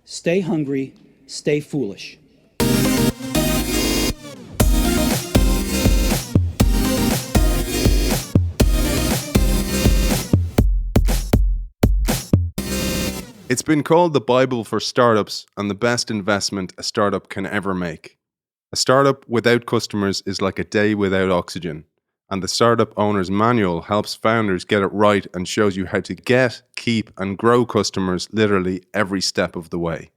Stay hungry, stay foolish. It's been called the Bible for startups and the best investment a startup can ever make. A startup without customers is like a day without oxygen, and the Startup Owner's Manual helps founders get it right and shows you how to get, keep, and grow customers literally every step of the way.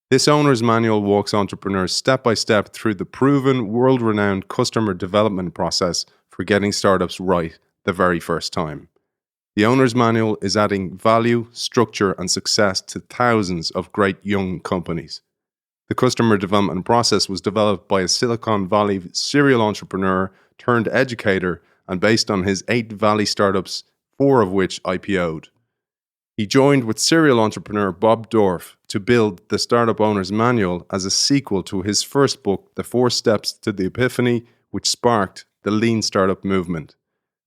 This Owner's Manual walks entrepreneurs step by step through the proven, world-renowned customer development process for getting startups right the very first time. The Owner's Manual is adding value, structure, and success to thousands of great young companies. The customer development process was developed by a Silicon Valley serial entrepreneur turned educator and based on his 8 Valley startups, 4 of which IPO'ed. He joined with serial entrepreneur Bob Dorf to build the Startup Owner's Manual as a sequel to his first book, The 4 Steps to the Epiphany, which sparked the Lean Startup movement.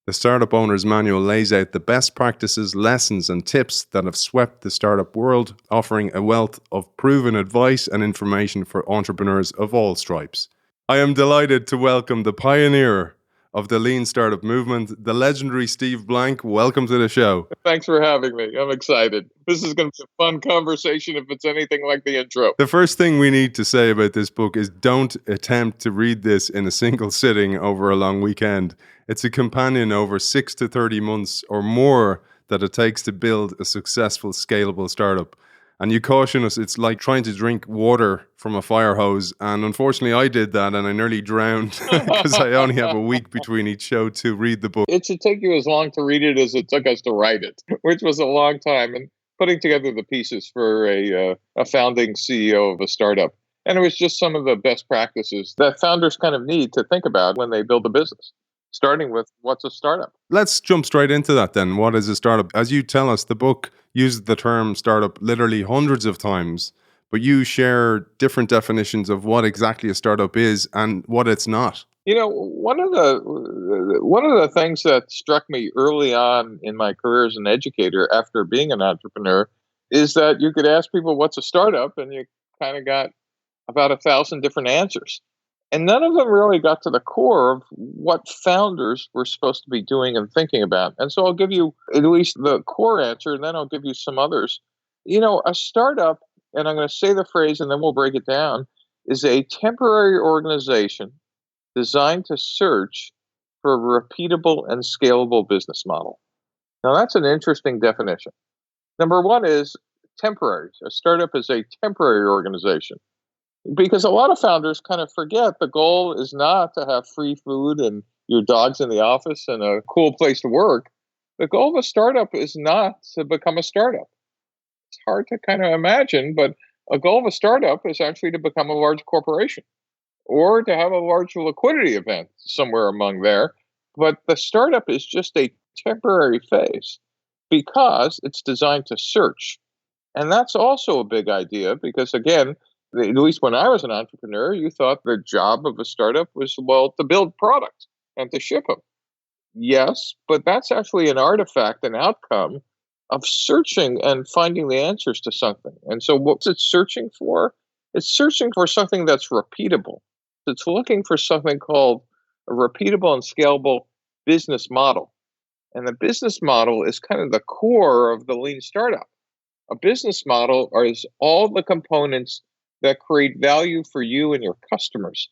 The Startup Owner's Manual lays out the best practices, lessons, and tips that have swept the startup world, offering a wealth of proven advice and information for entrepreneurs of all stripes. I am delighted to welcome the pioneer of the Lean Startup movement, the legendary Steve Blank. Welcome to the show. Thanks for having me. I'm excited. This is going to be a fun conversation if it's anything like the intro. The first thing we need to say about this book is don't attempt to read this in a single sitting over a long weekend. It's a companion over 6 to 30 months or more that it takes to build a successful, scalable startup. And you caution us, it's like trying to drink water from a fire hose. And unfortunately, I did that and I nearly drowned because I only have a week between each show to read the book. It should take you as long to read it as it took us to write it, which was a long time. And putting together the pieces for a founding CEO of a startup. And it was just some of the best practices that founders kind of need to think about when they build a business. Starting with what's a startup? Let's jump straight into that then. What is a startup? As you tell us, the book uses the term startup literally hundreds of times, but you share different definitions of what exactly a startup is and what it's not. You know, one of the things that struck me early on in my career as an educator after being an entrepreneur is that you could ask people what's a startup and you kind of got about 1,000 different answers. And none of them really got to the core of what founders were supposed to be doing and thinking about. And so I'll give you at least the core answer, and then I'll give you some others. You know, a startup, and I'm going to say the phrase and then we'll break it down, is a temporary organization designed to search for a repeatable and scalable business model. Now, that's an interesting definition. Number one is temporary. A startup is a temporary organization. Because a lot of founders kind of forget the goal is not to have free food and your dog's in the office and a cool place to work. The goal of a startup is not to become a startup. It's hard to kind of imagine, but a goal of a startup is actually to become a large corporation or to have a large liquidity event somewhere among there. But the startup is just a temporary phase because it's designed to search. And that's also a big idea because, again, at least when I was an entrepreneur, you thought the job of a startup was, well, to build products and to ship them. Yes, but that's actually an artifact, an outcome of searching and finding the answers to something. And so what's it searching for? It's searching for something that's repeatable. It's looking for something called a repeatable and scalable business model. And the business model is kind of the core of the lean startup. A business model is all the components that create value for you and your customers.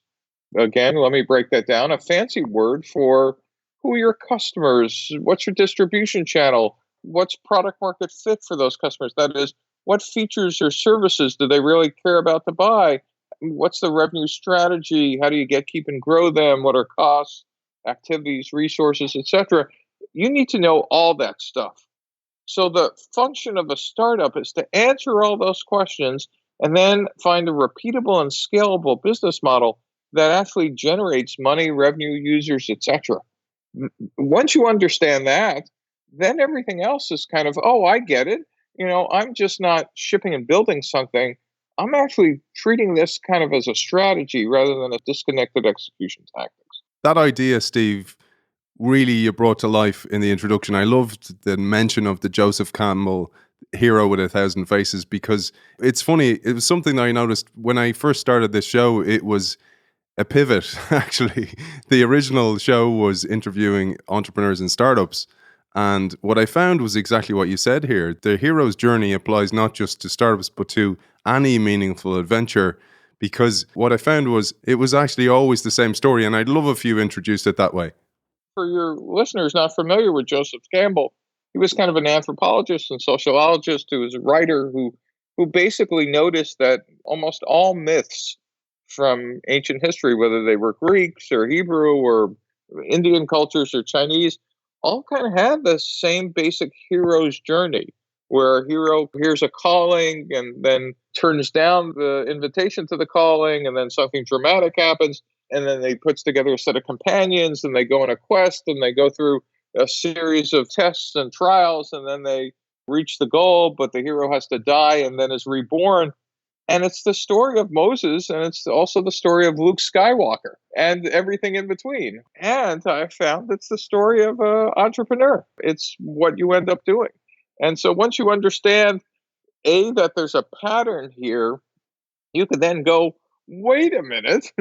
Again, let me break that down. A fancy word for who are your customers, what's your distribution channel, what's product market fit for those customers. That is, what features or services do they really care about to buy? What's the revenue strategy? How do you keep and grow them? What are costs, activities, resources, etc.? You need to know all that stuff. So the function of a startup is to answer all those questions and then find a repeatable and scalable business model that actually generates money, revenue, users, etc. Once you understand that, then everything else is kind of, oh, I get it. You know, I'm just not shipping and building something. I'm actually treating this kind of as a strategy rather than a disconnected execution tactics. That idea, Steve, really you brought to life in the introduction. I loved the mention of the Joseph Campbell hero with 1,000 faces, because it's funny. It was something that I noticed when I first started this show. It was a pivot, actually. The original show was interviewing entrepreneurs and startups. And what I found was exactly what you said here. The hero's journey applies not just to startups, but to any meaningful adventure. Because what I found was it was actually always the same story. And I'd love if you introduced it that way. For your listeners not familiar with Joseph Campbell, he was kind of an anthropologist and sociologist who was a writer who basically noticed that almost all myths from ancient history, whether they were Greeks or Hebrew or Indian cultures or Chinese, all kind of had the same basic hero's journey, where a hero hears a calling and then turns down the invitation to the calling, and then something dramatic happens, and then they puts together a set of companions, and they go on a quest, and they go through a series of tests and trials, and then they reach the goal, but the hero has to die and then is reborn. And it's the story of Moses, and it's also the story of Luke Skywalker and everything in between. And I found it's the story of an entrepreneur. It's what you end up doing. And so once you understand, that there's a pattern here, you can then go, wait a minute,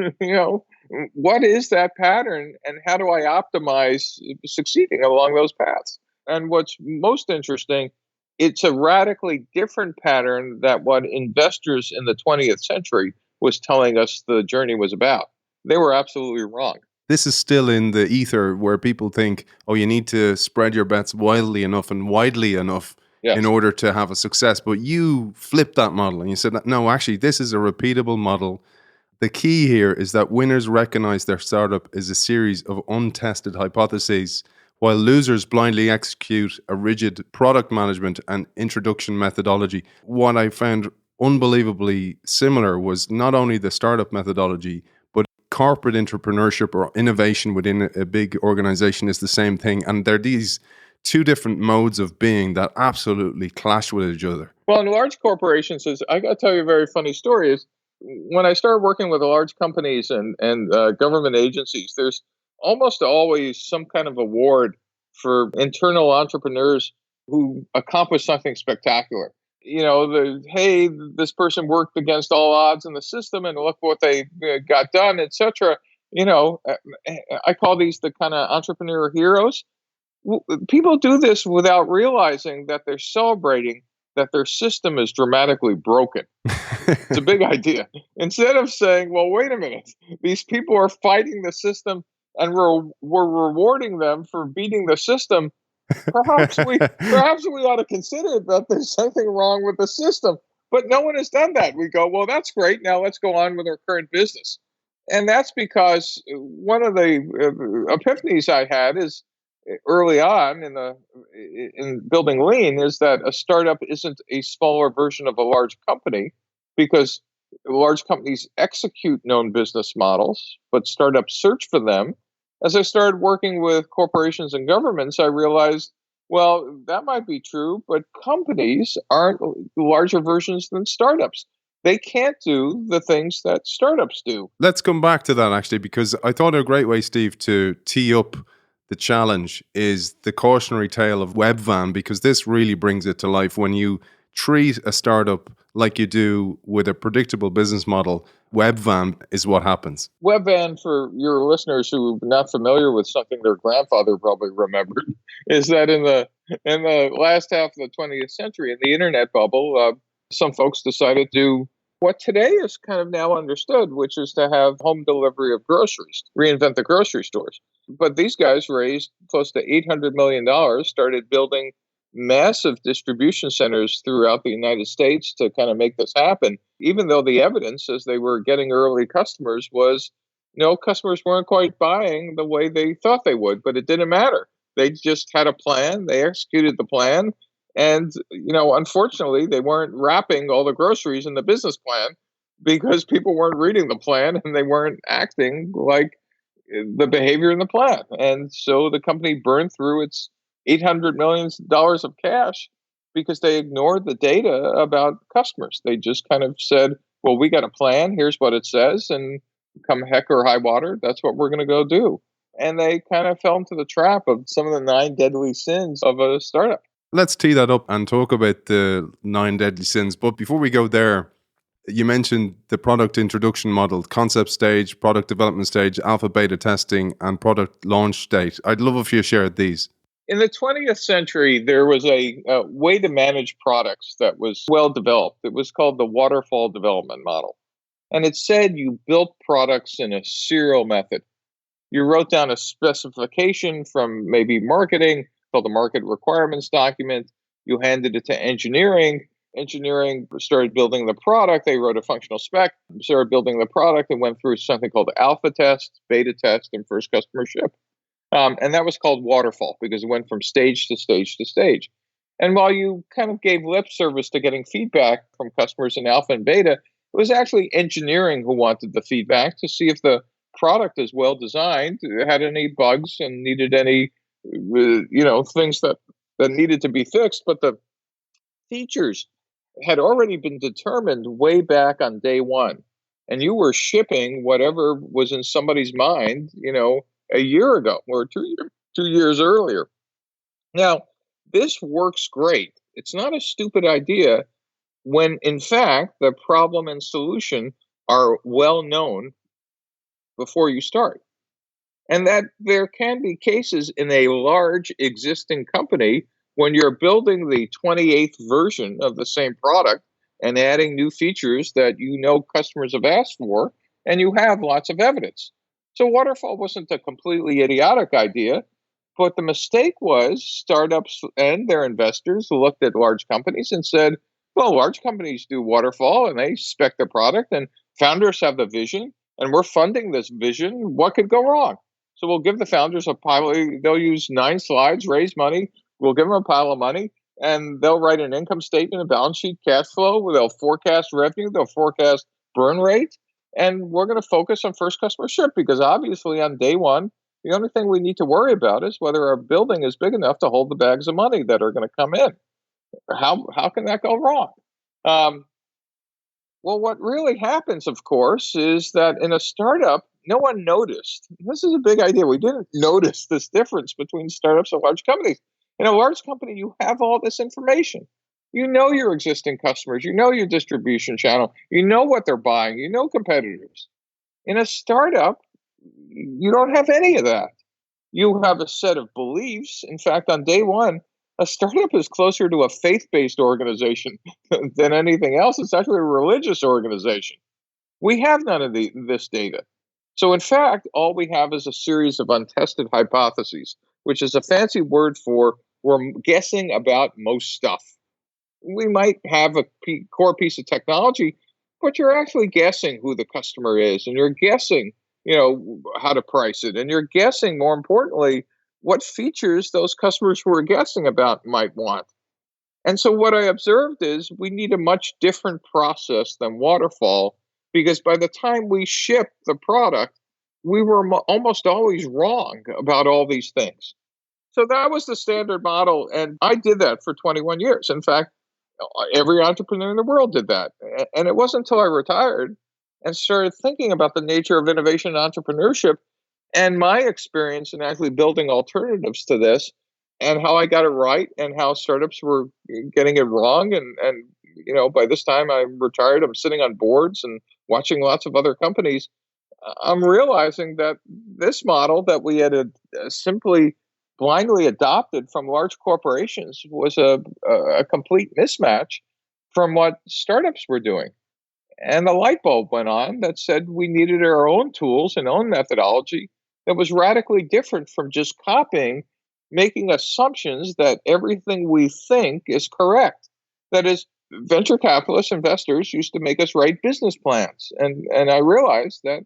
what is that pattern and how do I optimize succeeding along those paths? And what's most interesting, it's a radically different pattern than what investors in the 20th century was telling us the journey was about. They were absolutely wrong. This is still in the ether where people think, oh, you need to spread your bets wildly enough and widely enough in order to have a success. But you flipped that model and you said, no, actually, this is a repeatable model. The key here is that winners recognize their startup is a series of untested hypotheses, while losers blindly execute a rigid product management and introduction methodology. What I found unbelievably similar was not only the startup methodology, but corporate entrepreneurship or innovation within a big organization is the same thing. And there are these two different modes of being that absolutely clash with each other. Well, in large corporations, I got to tell you a very funny story, is when I started working with large companies and government agencies, there's almost always some kind of award for internal entrepreneurs who accomplish something spectacular. Hey, this person worked against all odds in the system and look what they got done, etc. I call these the kind of entrepreneur heroes. People do this without realizing that they're celebrating that their system is dramatically broken. It's a big idea. Instead of saying, well, wait a minute, these people are fighting the system and we're rewarding them for beating the system, perhaps we ought to consider that there's something wrong with the system. But no one has done that. We go, well, that's great. Now let's go on with our current business. And that's because one of the epiphanies I had is early on in building lean is that a startup isn't a smaller version of a large company, because large companies execute known business models, but startups search for them. As I started working with corporations and governments, I realized, well, that might be true, but companies aren't larger versions than startups. They can't do the things that startups do. Let's come back to that, actually, because I thought a great way, Steve, to tee up the challenge is the cautionary tale of Webvan, because this really brings it to life. When you treat a startup like you do with a predictable business model, Webvan is what happens. Webvan, for your listeners who are not familiar with something their grandfather probably remembered, is that in the last half of the 20th century, in the internet bubble, some folks decided to do what today is kind of now understood, which is to have home delivery of groceries, reinvent the grocery stores. But these guys raised close to $800 million, started building massive distribution centers throughout the United States to kind of make this happen, even though the evidence, as they were getting early customers, was, customers weren't quite buying the way they thought they would, but it didn't matter. They just had a plan, they executed the plan, and, unfortunately, they weren't wrapping all the groceries in the business plan because people weren't reading the plan and they weren't acting like the behavior in the plan. And so the company burned through its $800 million of cash because they ignored the data about customers. They just kind of said, well, we got a plan. Here's what it says. And come heck or high water, that's what we're going to go do. And they kind of fell into the trap of some of the 9 deadly sins of a startup. Let's tee that up and talk about the 9 deadly sins. But before we go there, you mentioned the product introduction model, concept stage, product development stage, alpha beta testing, and product launch date. I'd love if you shared these. In the 20th century, there was a way to manage products that was well developed. It was called the waterfall development model. And it said you built products in a serial method. You wrote down a specification from maybe marketing, called the market requirements document. You handed it to engineering. Engineering started building the product. They wrote a functional spec, started building the product, and went through something called alpha test, beta test, and first customer ship. And that was called waterfall because it went from stage to stage to stage. And while you kind of gave lip service to getting feedback from customers in alpha and beta, it was actually engineering who wanted the feedback to see if the product is well designed, had any bugs, and needed any, things that needed to be fixed. But the features had already been determined way back on day one, and you were shipping whatever was in somebody's mind, a year ago or 2 years earlier. Now, this works great. It's not a stupid idea when, in fact, the problem and solution are well known before you start. And that there can be cases in a large existing company when you're building the 28th version of the same product and adding new features that customers have asked for, and you have lots of evidence. So waterfall wasn't a completely idiotic idea, but the mistake was startups and their investors looked at large companies and said, well, large companies do waterfall and they spec their product, and founders have the vision, and we're funding this vision. What could go wrong? So we'll give the founders a pile. They'll use 9 slides, raise money. We'll give them a pile of money, and they'll write an income statement, a balance sheet, cash flow. They'll forecast revenue. They'll forecast burn rate. And we're going to focus on first customer ship because obviously on day one, the only thing we need to worry about is whether our building is big enough to hold the bags of money that are going to come in. How can that go wrong? Well, what really happens, of course, is that in a startup, no one noticed. This is a big idea. We didn't notice this difference between startups and large companies. In a large company, you have all this information. You know your existing customers. You know your distribution channel. You know what they're buying. You know competitors. In a startup, you don't have any of that. You have a set of beliefs. In fact, on day one, a startup is closer to a faith-based organization than anything else. It's actually a religious organization. We have none of this data. So in fact, all we have is a series of untested hypotheses, which is a fancy word for we're guessing about most stuff. We might have a core piece of technology, but you're actually guessing who the customer is, and you're guessing, how to price it, and you're guessing, more importantly, what features those customers who are guessing about might want. And so what I observed is we need a much different process than waterfall, because by the time we ship the product, we were almost always wrong about all these things. So that was the standard model, and I did that for 21 years. In fact, every entrepreneur in the world did that. And it wasn't until I retired and started thinking about the nature of innovation and entrepreneurship and my experience in actually building alternatives to this and how I got it right and how startups were getting it wrong. And by this time I'm retired, I'm sitting on boards and watching lots of other companies. I'm realizing that this model that we had simply blindly adopted from large corporations was a complete mismatch from what startups were doing. And the light bulb went on that said we needed our own tools and own methodology that was radically different from just copying, making assumptions that everything we think is correct. That is, venture capitalist investors used to make us write business plans. And I realized that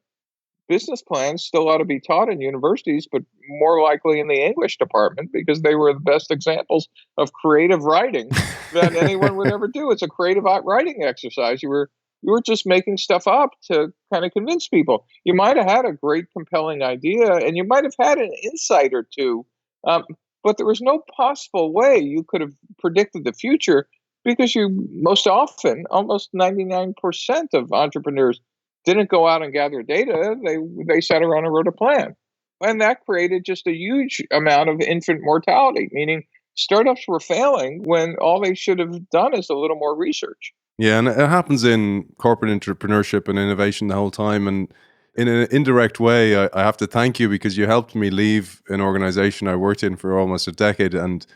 business plans still ought to be taught in universities, but more likely in the English department because they were the best examples of creative writing that anyone would ever do. It's a creative writing exercise. You were just making stuff up to kind of convince people. You might have had a great, compelling idea, and you might have had an insight or two, but there was no possible way you could have predicted the future because you most often, almost 99% of entrepreneurs didn't go out and gather data. They sat around and wrote a plan. And that created just a huge amount of infant mortality, meaning startups were failing when all they should have done is a little more research. Yeah, and it happens in corporate entrepreneurship and innovation the whole time. And in an indirect way, I have to thank you because you helped me leave an organization I worked in for almost a decade. And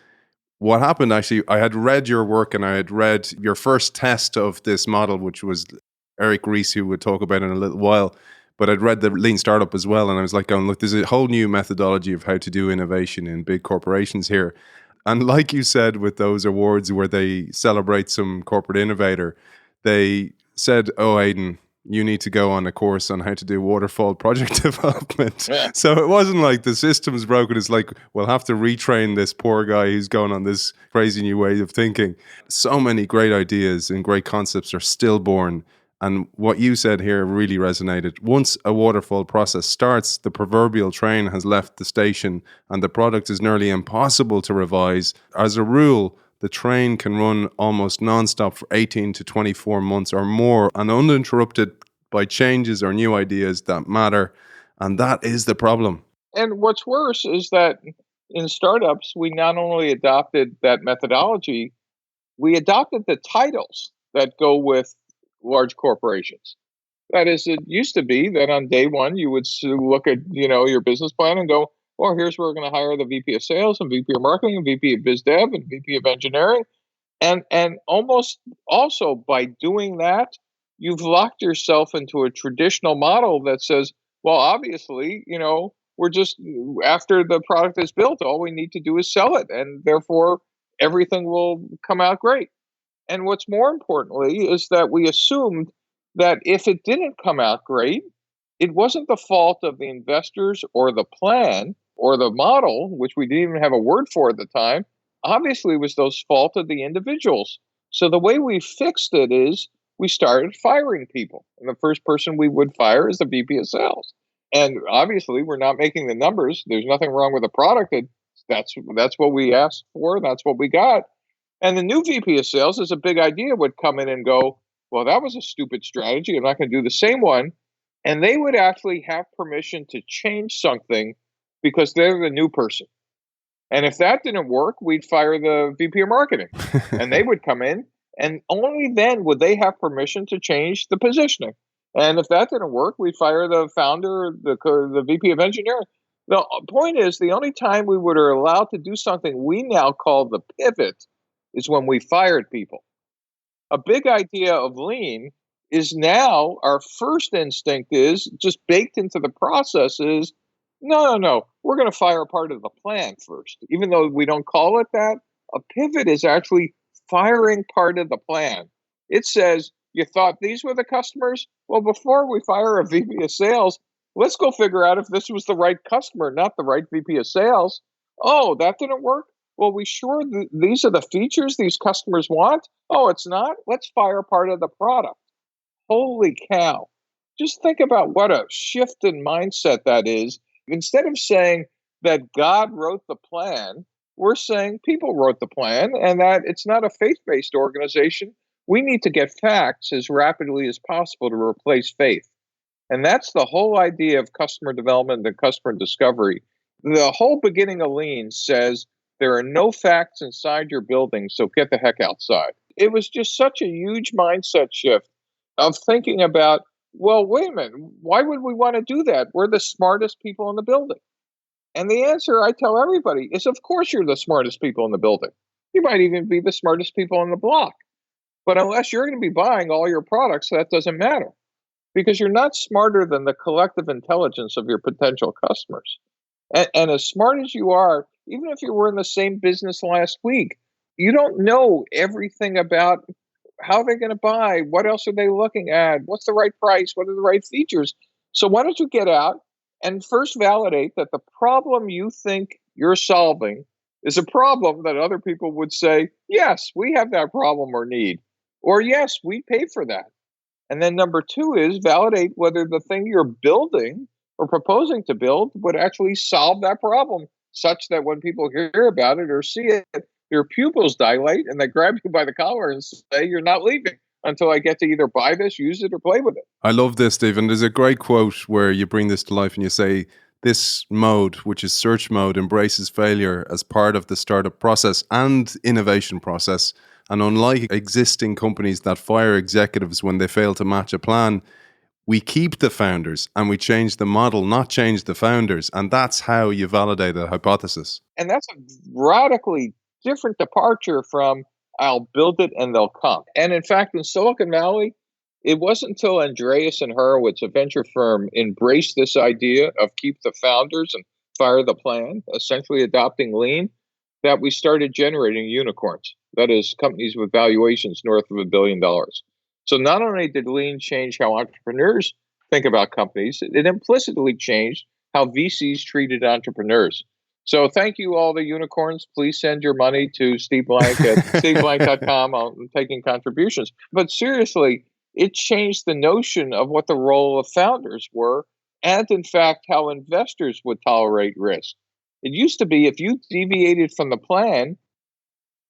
what happened, actually, I had read your work and I had read your first test of this model, which was Eric Ries, who would talk about in a little while. But I'd read the Lean Startup as well. And I was like, going, look, there's a whole new methodology of how to do innovation in big corporations here. And like you said, with those awards where they celebrate some corporate innovator, they said, oh, Aidan, you need to go on a course on how to do waterfall project development. Yeah. So it wasn't like the system's broken. It's like, we'll have to retrain this poor guy who's going on this crazy new way of thinking. So many great ideas and great concepts are still born. And what you said here really resonated. Once a waterfall process starts, the proverbial train has left the station and the product is nearly impossible to revise. As a rule, the train can run almost nonstop for 18 to 24 months or more and uninterrupted by changes or new ideas that matter. And that is the problem. And what's worse is that in startups, we not only adopted that methodology, we adopted the titles that go with large corporations. That is, it used to be that on day one, you would look at, your business plan and go, well, here's where we're going to hire the VP of sales and VP of marketing and VP of biz dev and VP of engineering. And almost also by doing that, you've locked yourself into a traditional model that says, well, obviously, we're just, after the product is built, all we need to do is sell it. And therefore, everything will come out great. And what's more importantly is that we assumed that if it didn't come out great, it wasn't the fault of the investors or the plan or the model, which we didn't even have a word for at the time. Obviously, it was those fault of the individuals. So the way we fixed it is we started firing people. And the first person we would fire is the VP of sales. And obviously, we're not making the numbers. There's nothing wrong with the product. That's what we asked for. That's what we got. And the new VP of sales is a big idea would come in and go, well, that was a stupid strategy. I'm not going to do the same one. And they would actually have permission to change something because they're the new person. And if that didn't work, we'd fire the VP of marketing and they would come in and only then would they have permission to change the positioning. And if that didn't work, we'd fire the founder, the VP of engineering. The point is, the only time we were allowed to do something we now call the pivot is when we fired people. A big idea of lean is now our first instinct is just baked into the process is, no, we're going to fire part of the plan first. Even though we don't call it that, a pivot is actually firing part of the plan. It says, you thought these were the customers? Well, before we fire a VP of sales, let's go figure out if this was the right customer, not the right VP of sales. Oh, that didn't work? Well, we sure these are the features these customers want? Oh, it's not? Let's fire part of the product. Holy cow. Just think about what a shift in mindset that is. Instead of saying that God wrote the plan, we're saying people wrote the plan and that it's not a faith-based organization. We need to get facts as rapidly as possible to replace faith. And that's the whole idea of customer development and customer discovery. The whole beginning of Lean says, there are no facts inside your building, so get the heck outside. It was just such a huge mindset shift of thinking about, well, wait a minute, why would we want to do that? We're the smartest people in the building. And the answer I tell everybody is, of course, you're the smartest people in the building. You might even be the smartest people on the block. But unless you're going to be buying all your products, that doesn't matter because you're not smarter than the collective intelligence of your potential customers. And as smart as you are, even if you were in the same business last week, you don't know everything about how they're going to buy, what else are they looking at, what's the right price, what are the right features. So why don't you get out and first validate that the problem you think you're solving is a problem that other people would say, yes, we have that problem or need, or yes, we pay for that. And then number two is validate whether the thing you're building or proposing to build would actually solve that problem, such that when people hear about it or see it, their pupils dilate and they grab you by the collar and say, you're not leaving until I get to either buy this, use it, or play with it. I love this, Stephen. There's a great quote where you bring this to life and you say, this mode, which is search mode, embraces failure as part of the startup process and innovation process. And unlike existing companies that fire executives when they fail to match a plan, we keep the founders and we change the model, not change the founders. And that's how you validate a hypothesis. And that's a radically different departure from I'll build it and they'll come. And in fact, in Silicon Valley, it wasn't until Andreas and Horowitz, a venture firm, embraced this idea of keep the founders and fire the plan, essentially adopting lean, that we started generating unicorns. That is, companies with valuations north of $1 billion. So not only did lean change how entrepreneurs think about companies, it implicitly changed how VCs treated entrepreneurs. So thank you, all the unicorns. Please send your money to Steve Blank at steveblank.com. I'm taking contributions. But seriously, it changed the notion of what the role of founders were, and in fact, how investors would tolerate risk. It used to be if you deviated from the plan,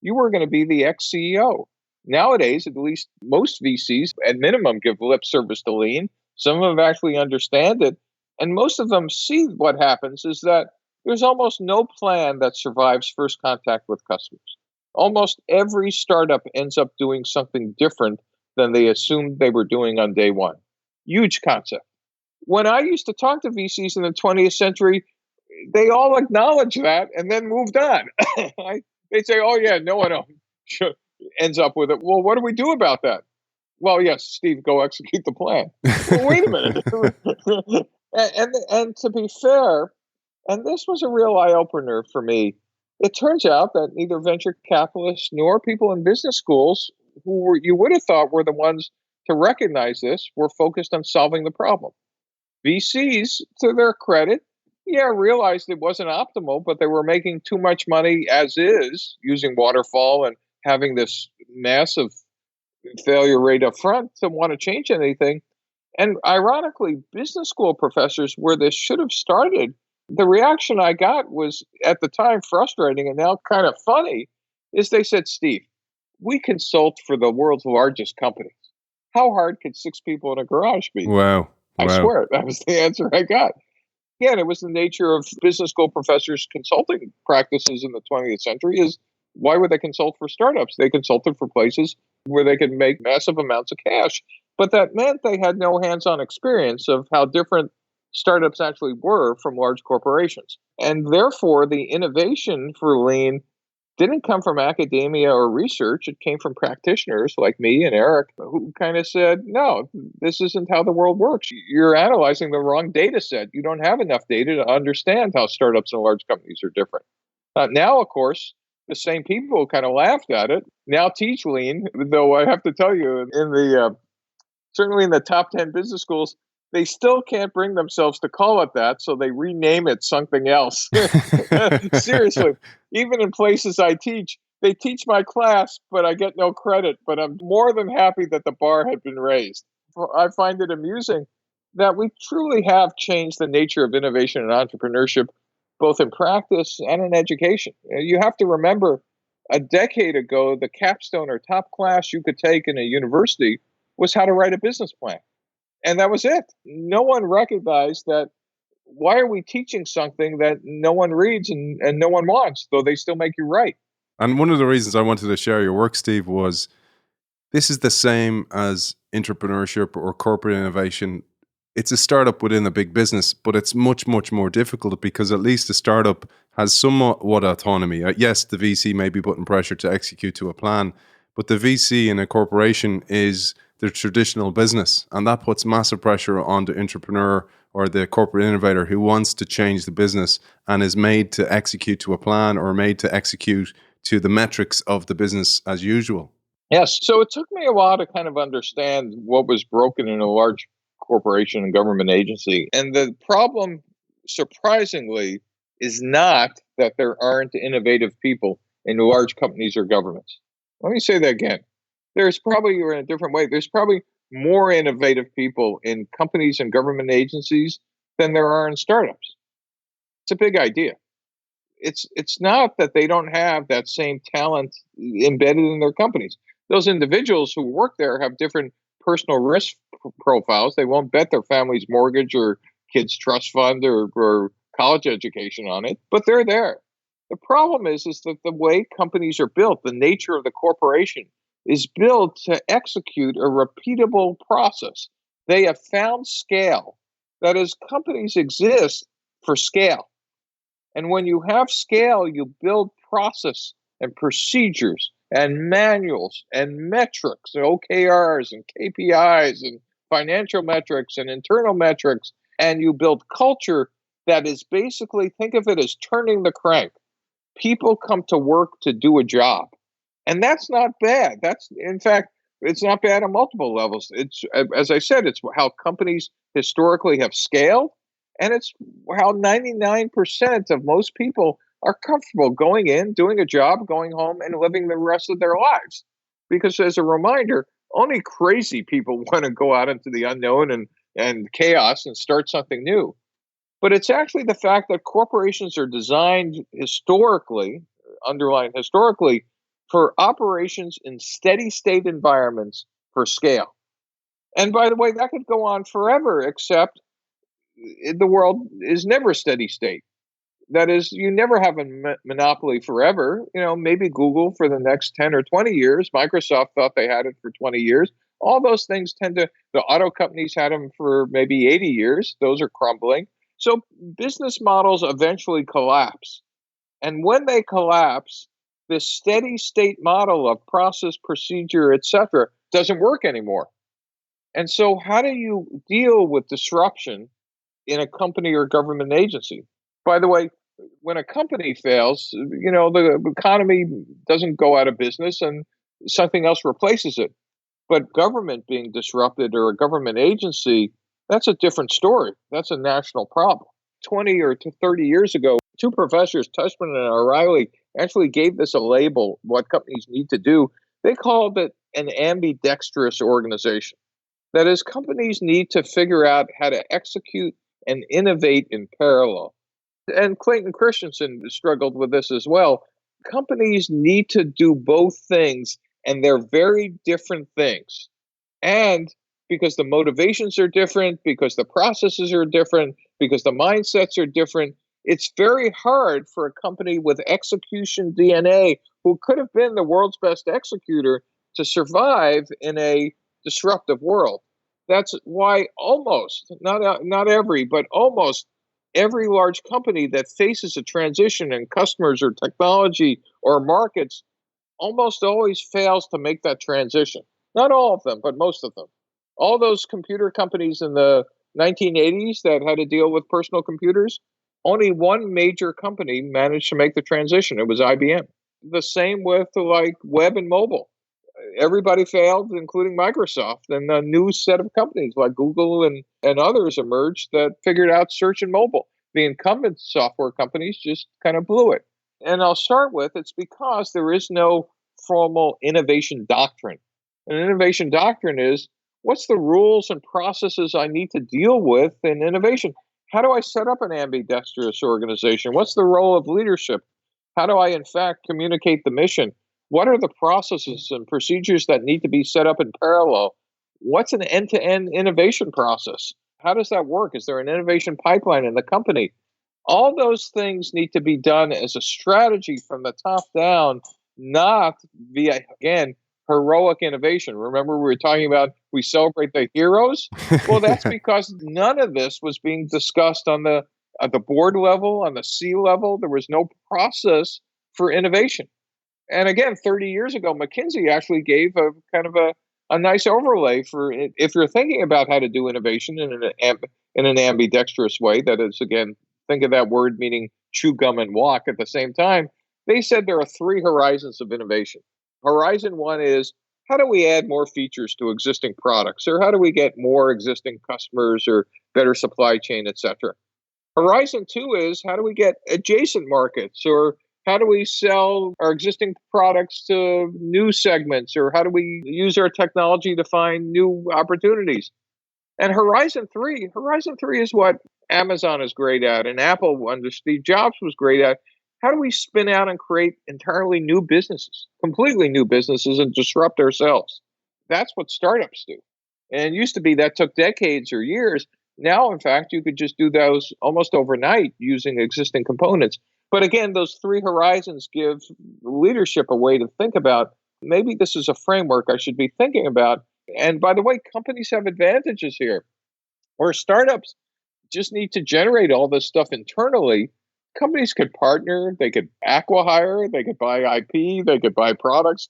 you were going to be the ex-CEO. Nowadays, at least most VCs, at minimum, give lip service to lean. Some of them actually understand it. And most of them see what happens is that there's almost no plan that survives first contact with customers. Almost every startup ends up doing something different than they assumed they were doing on day one. Huge concept. When I used to talk to VCs in the 20th century, they all acknowledged that and then moved on. They'd say, oh, yeah, no one ends up with it. Well, what do we do about that? Well, yes, Steve, go execute the plan. Well, wait a minute. and to be fair, and this was a real eye-opener for me, it turns out that neither venture capitalists nor people in business schools you would have thought were the ones to recognize this were focused on solving the problem. VCs, to their credit, realized it wasn't optimal, but they were making too much money as is, using waterfall and having this massive failure rate up front to want to change anything. And ironically, business school professors, where this should have started, the reaction I got was at the time frustrating and now kind of funny, is they said, Steve, we consult for the world's largest companies. How hard could 6 people in a garage be? Wow. I swear, that was the answer I got. Again, it was the nature of business school professors' consulting practices in the 20th century is why would they consult for startups? They consulted for places where they could make massive amounts of cash. But that meant they had no hands-on experience of how different startups actually were from large corporations. And therefore, the innovation for lean didn't come from academia or research. It came from practitioners like me and Eric who kind of said, no, this isn't how the world works. You're analyzing the wrong data set. You don't have enough data to understand how startups and large companies are different. Now, of course, the same people kind of laughed at it, now teach lean, though I have to tell you, certainly in the top 10 business schools, they still can't bring themselves to call it that, so they rename it something else. Seriously, even in places I teach, they teach my class, but I get no credit. But I'm more than happy that the bar had been raised. I find it amusing that we truly have changed the nature of innovation and entrepreneurship, both in practice and in education. You have to remember, a decade ago, the capstone or top class you could take in a university was how to write a business plan. And that was it. No one recognized that. Why are we teaching something that no one reads and no one wants, though they still make you write? And one of the reasons I wanted to share your work, Steve, was this is the same as entrepreneurship or corporate innovation. It's a startup within a big business, but it's much, much more difficult because at least a startup has somewhat autonomy. Yes, the VC may be putting pressure to execute to a plan, but the VC in a corporation is the traditional business, and that puts massive pressure on the entrepreneur or the corporate innovator who wants to change the business and is made to execute to a plan or made to execute to the metrics of the business as usual. Yes. So it took me a while to kind of understand what was broken in a large corporation and government agency. And the problem, surprisingly, is not that there aren't innovative people in large companies or governments. Let me say that again. There's probably, or in a different way, there's probably more innovative people in companies and government agencies than there are in startups. It's a big idea. It's not that they don't have that same talent embedded in their companies. Those individuals who work there have different personal risk profiles. They won't bet their family's mortgage or kid's trust fund or college education on it, but they're there. The problem is that the way companies are built, the nature of the corporation is built to execute a repeatable process. They have found scale. That is, companies exist for scale. And when you have scale, you build process and procedures and manuals and metrics, and OKRs and KPIs and financial metrics and internal metrics, and you build culture that is basically, think of it as turning the crank. People come to work to do a job. And that's not bad. That's, in fact, it's not bad on multiple levels. It's, as I said, it's how companies historically have scaled, and it's how 99% of most people are comfortable going in, doing a job, going home, and living the rest of their lives. Because as a reminder, only crazy people want to go out into the unknown and chaos and start something new. But it's actually the fact that corporations are designed historically, underlined historically, for operations in steady state environments for scale. And by the way, that could go on forever, except the world is never steady state. That is, you never have a monopoly forever. Maybe Google for the next 10 or 20 years. Microsoft thought they had it for 20 years. All those things the auto companies had them for maybe 80 years. Those are crumbling. So business models eventually collapse. And when they collapse, this steady state model of process, procedure, etc., doesn't work anymore. And so how do you deal with disruption in a company or government agency? By the way, when a company fails, the economy doesn't go out of business and something else replaces it. But government being disrupted or a government agency, that's a different story. That's a national problem. 20 or 30 years ago, two professors, Tushman and O'Reilly, actually gave this a label, what companies need to do. They called it an ambidextrous organization. That is, companies need to figure out how to execute and innovate in parallel. And Clayton Christensen struggled with this as well. Companies need to do both things, and they're very different things. And because the motivations are different, because the processes are different, because the mindsets are different, it's very hard for a company with execution DNA who could have been the world's best executor to survive in a disruptive world. That's why almost, not every, but almost every large company that faces a transition in customers or technology or markets almost always fails to make that transition. Not all of them, but most of them. All those computer companies in the 1980s that had to deal with personal computers, only one major company managed to make the transition. It was IBM. The same with like web and mobile. Everybody failed, including Microsoft, and a new set of companies like Google and others emerged that figured out search and mobile. The incumbent software companies just kind of blew it. And I'll start with, it's because there is no formal innovation doctrine. An innovation doctrine is, what's the rules and processes I need to deal with in innovation? How do I set up an ambidextrous organization? What's the role of leadership? How do I, in fact, communicate the mission? What are the processes and procedures that need to be set up in parallel? What's an end-to-end innovation process? How does that work? Is there an innovation pipeline in the company? All those things need to be done as a strategy from the top down, not via, again, heroic innovation. Remember, we were talking about we celebrate the heroes? Well, that's because none of this was being discussed on at the board level, on the C level. There was no process for innovation. And again, 30 years ago, McKinsey actually gave a kind of a nice overlay for if you're thinking about how to do innovation in an ambidextrous way. That is, again, think of that word meaning chew gum and walk at the same time. They said there are three horizons of innovation. Horizon one is, how do we add more features to existing products? Or how do we get more existing customers or better supply chain, et cetera? Horizon two is, how do we get adjacent markets? Or how do we sell our existing products to new segments? Or how do we use our technology to find new opportunities? And Horizon 3 is what Amazon is great at, and Apple under Steve Jobs was great at. How do we spin out and create entirely new businesses, completely new businesses, and disrupt ourselves? That's what startups do. And it used to be that took decades or years. Now, in fact, you could just do those almost overnight using existing components. But again, those three horizons give leadership a way to think about maybe this is a framework I should be thinking about. And by the way, companies have advantages here, where startups just need to generate all this stuff internally. Companies could partner, they could acqui-hire, they could buy IP, they could buy products,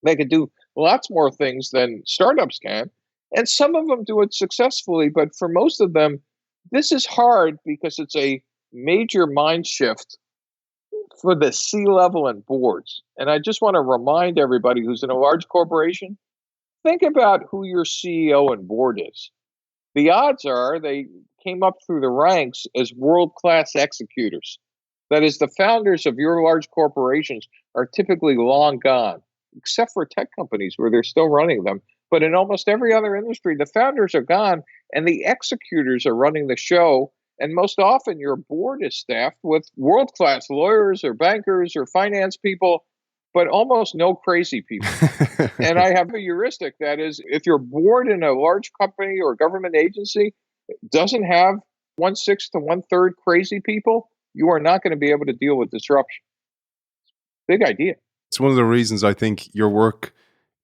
they could do lots more things than startups can. And some of them do it successfully, but for most of them, this is hard because it's a major mind shift for the C-level and boards. And I just want to remind everybody who's in a large corporation, think about who your CEO and board is. The odds are they came up through the ranks as world-class executors. That is, the founders of your large corporations are typically long gone, except for tech companies where they're still running them. But in almost every other industry, the founders are gone and the executors are running the show. And most often, your board is staffed with world-class lawyers or bankers or finance people, but almost no crazy people. And I have a heuristic that is, if your board in a large company or government agency doesn't have 1/6 to 1/3 crazy people, you are not going to be able to deal with disruption. Big idea. It's one of the reasons I think your work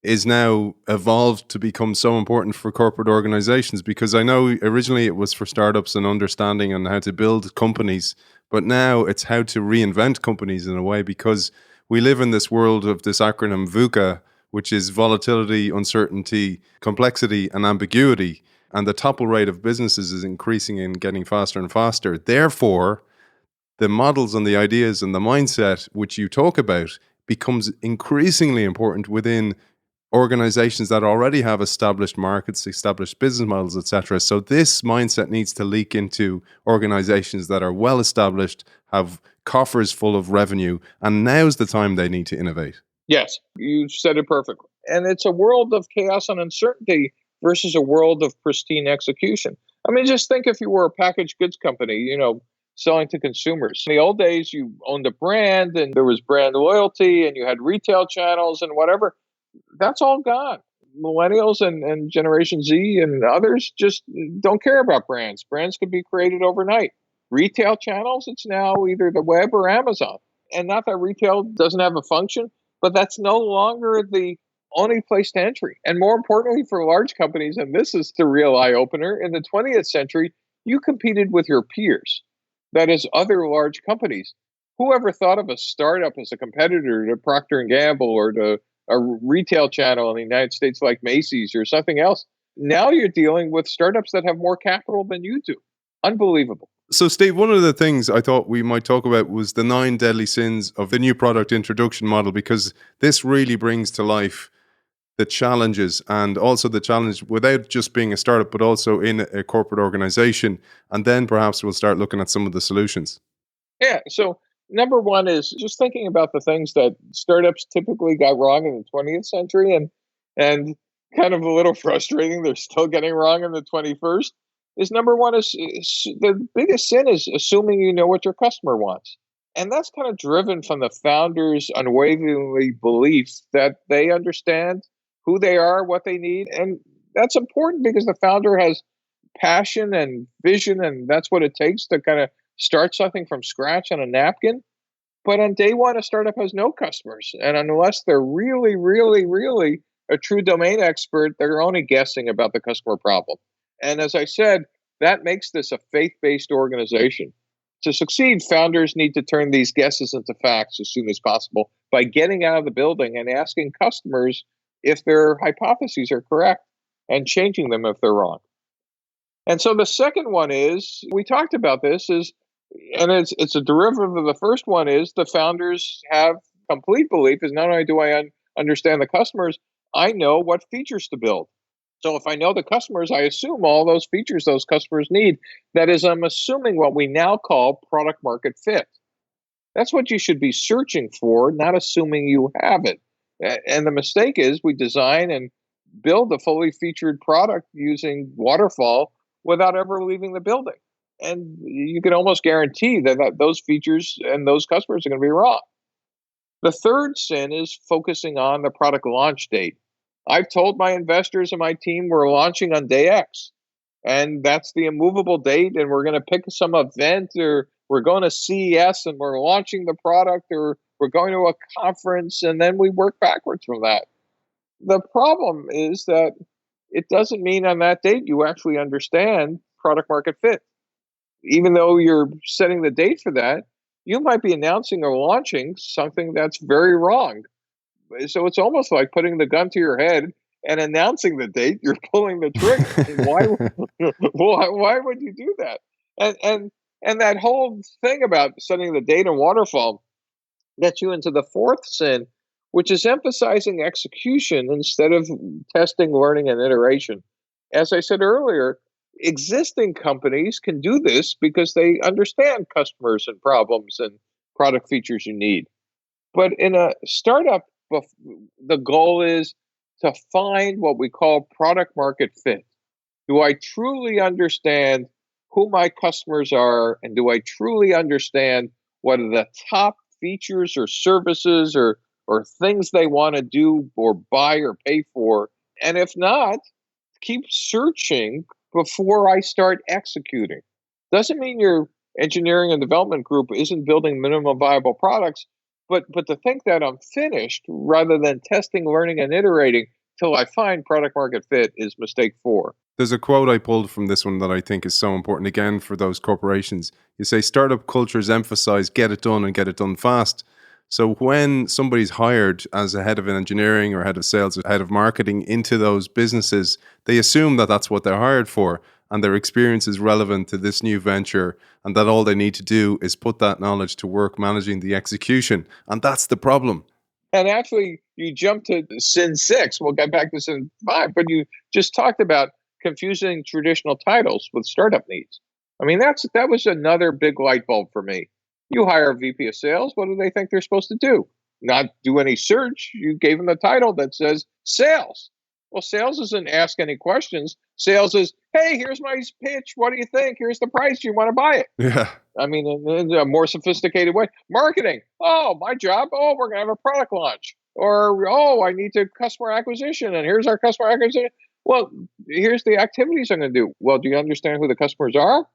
is now evolved to become so important for corporate organizations, because I know originally it was for startups and understanding on how to build companies, but now it's how to reinvent companies in a way, because we live in this world of this acronym VUCA, which is volatility, uncertainty, complexity, and ambiguity. And the topple rate of businesses is increasing and getting faster and faster. Therefore, the models and the ideas and the mindset which you talk about becomes increasingly important within organizations that already have established markets, established business models, etc. So this mindset needs to leak into organizations that are well established, have coffers full of revenue, and now's the time they need to innovate. Yes, you said it perfectly. And it's a world of chaos and uncertainty versus a world of pristine execution. I mean, just think if you were a packaged goods company, selling to consumers. In the old days, you owned a brand and there was brand loyalty and you had retail channels and whatever. That's all gone. Millennials and Generation Z and others just don't care about brands. Brands could be created overnight. Retail channels, it's now either the web or Amazon. And not that retail doesn't have a function, but that's no longer the only place to entry. And more importantly for large companies, and this is the real eye-opener, in the 20th century, you competed with your peers. That is, other large companies. Who ever thought of a startup as a competitor to Procter & Gamble or to a retail channel in the United States like Macy's or something else? Now you're dealing with startups that have more capital than you do. Unbelievable. So, Steve, one of the things I thought we might talk about was the 9 deadly sins of the new product introduction model, because this really brings to life the challenges, and also the challenge without just being a startup, but also in a corporate organization. And then perhaps we'll start looking at some of the solutions. Yeah. So number one is just thinking about the things that startups typically got wrong in the 20th century and kind of a little frustrating. They're still getting wrong in the 21st. Is number one is the biggest sin is assuming you know what your customer wants. And that's kind of driven from the founders' unwaveringly belief that they understand who they are, what they need. And that's important because the founder has passion and vision, and that's what it takes to kind of start something from scratch on a napkin. But on day one, a startup has no customers. And unless they're really, really, really a true domain expert, they're only guessing about the customer problem. And as I said, that makes this a faith-based organization. To succeed, founders need to turn these guesses into facts as soon as possible by getting out of the building and asking customers if their hypotheses are correct and changing them if they're wrong. And so the second one is, we talked about this, and it's a derivative of the first one, is the founders have complete belief is not only do I understand the customers, I know what features to build. So if I know the customers, I assume all those features those customers need. That is, I'm assuming what we now call product market fit. That's what you should be searching for, not assuming you have it. And the mistake is we design and build a fully featured product using waterfall without ever leaving the building. And you can almost guarantee that those features and those customers are going to be wrong. The third sin is focusing on the product launch date. I've told my investors and my team we're launching on day X. And that's the immovable date. And we're going to pick some event, or we're going to CES and we're launching the product, or we're going to a conference, and then we work backwards from that. The problem is that it doesn't mean on that date you actually understand product market fit. Even though you're setting the date for that, you might be announcing or launching something that's very wrong. So it's almost like putting the gun to your head and announcing the date. You're pulling the trigger. Why would you do that? And that whole thing about setting the date and waterfall gets you into the fourth sin, which is emphasizing execution instead of testing, learning, and iteration. As I said earlier, existing companies can do this because they understand customers and problems and product features you need. But in a startup, the goal is to find what we call product market fit. Do I truly understand who my customers are? And do I truly understand what are the top features or services or things they want to do or buy or pay for? And if not, keep searching before I start executing. Doesn't mean your engineering and development group isn't building minimum viable products, but to think that I'm finished rather than testing, learning, and iterating till I find product market fit is mistake 4. There's a quote I pulled from this one that I think is so important again for those corporations. You say startup cultures emphasize get it done and get it done fast. So when somebody's hired as a head of engineering or head of sales or head of marketing into those businesses, they assume that that's what they're hired for and their experience is relevant to this new venture and that all they need to do is put that knowledge to work managing the execution. And that's the problem. And actually, you jump to sin 6. We'll get back to sin 5, but you just talked about confusing traditional titles with startup needs. I mean, that was another big light bulb for me. You hire a VP of sales, what do they think they're supposed to do? Not do any search. You gave them the title that says sales. Well, sales isn't ask any questions. Sales is, hey, here's my pitch. What do you think? Here's the price. You want to buy it? Yeah. I mean, in a more sophisticated way. Marketing. Oh, my job. Oh, we're going to have a product launch. Or, oh, I need to customer acquisition. And here's our customer acquisition. Well, here's the activities I'm going to do. Well, do you understand who the customers are?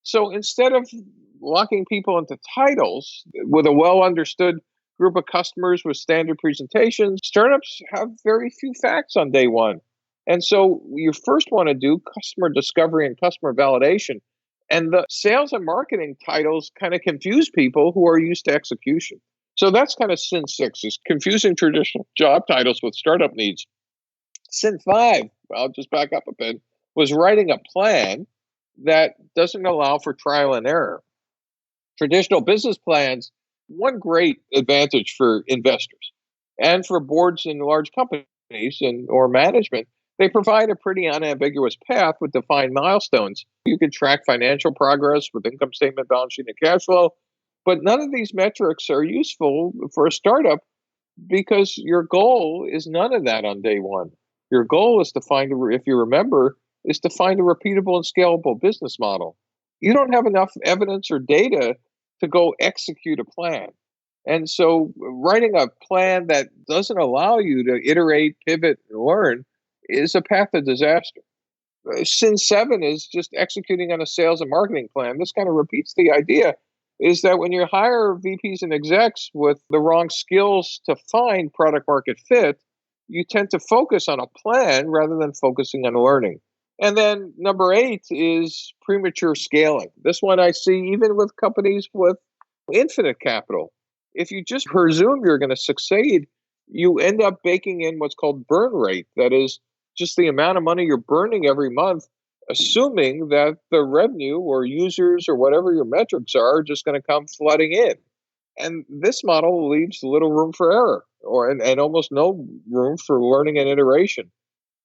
So instead of locking people into titles with a well-understood group of customers with standard presentations, startups have very few facts on day one. And so you first want to do customer discovery and customer validation. And the sales and marketing titles kind of confuse people who are used to execution. So that's kind of sin 6, is confusing traditional job titles with startup needs. Sin 5, I'll just back up a bit, was writing a plan that doesn't allow for trial and error. Traditional business plans, one great advantage for investors and for boards in large companies or management, they provide a pretty unambiguous path with defined milestones. You can track financial progress with income statement, balance sheet, and cash flow, but none of these metrics are useful for a startup because your goal is none of that on day one. Your goal is to find, if you remember, is to find a repeatable and scalable business model. You don't have enough evidence or data to go execute a plan. And so writing a plan that doesn't allow you to iterate, pivot, and learn is a path to disaster. Sin 7 is just executing on a sales and marketing plan. This kind of repeats the idea, is that when you hire VPs and execs with the wrong skills to find product market fit, you tend to focus on a plan rather than focusing on learning. And then number 8 is premature scaling. This one I see even with companies with infinite capital. If you just presume you're going to succeed, you end up baking in what's called burn rate. That is just the amount of money you're burning every month, assuming that the revenue or users or whatever your metrics are just going to come flooding in. And this model leaves little room for error and almost no room for learning and iteration.